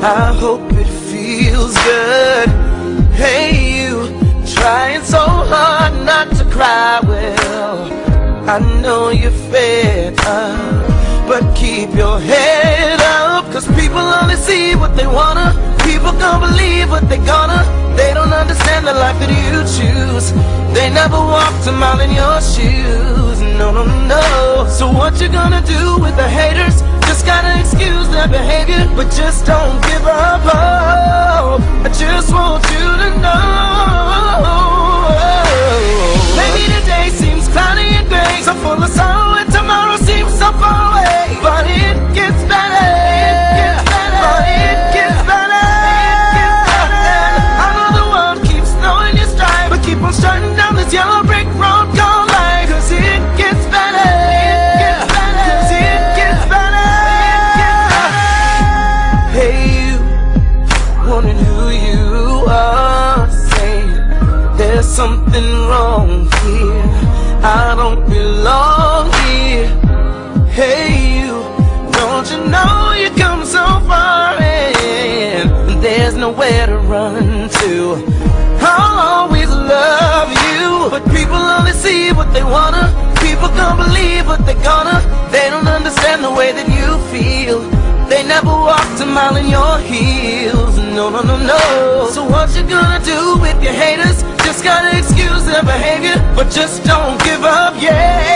I hope it feels good. Hey, you trying so hard not to cry. Well, I know you're fed up, but keep your head up, 'cause people only see what they wanna. People gonna believe what they gonna. They don't understand the life that you choose. They never walked a mile in your shoes. No, no, no. So what you gonna do with the haters? Just gotta excuse their behavior, but just don't give up hope. I just want you to know, maybe today seems cloudy and gray, so full of sorrow, and tomorrow seems so far away. But it gets better, but it gets better. I know the world keeps throwing you strife, but keep on starting down this yellow brick road called life, 'cause it gets better. Something wrong here, I don't belong here. Hey you, don't you know you come so far and there's nowhere to run to. I'll always love you, but people only see what they wanna. People don't believe what they're gonna. They don't understand the way that you feel. They never walked a mile in your heels. No, no, no, no. So what you gonna do with your haters? Just gotta excuse their behavior, but just don't give up, yeah.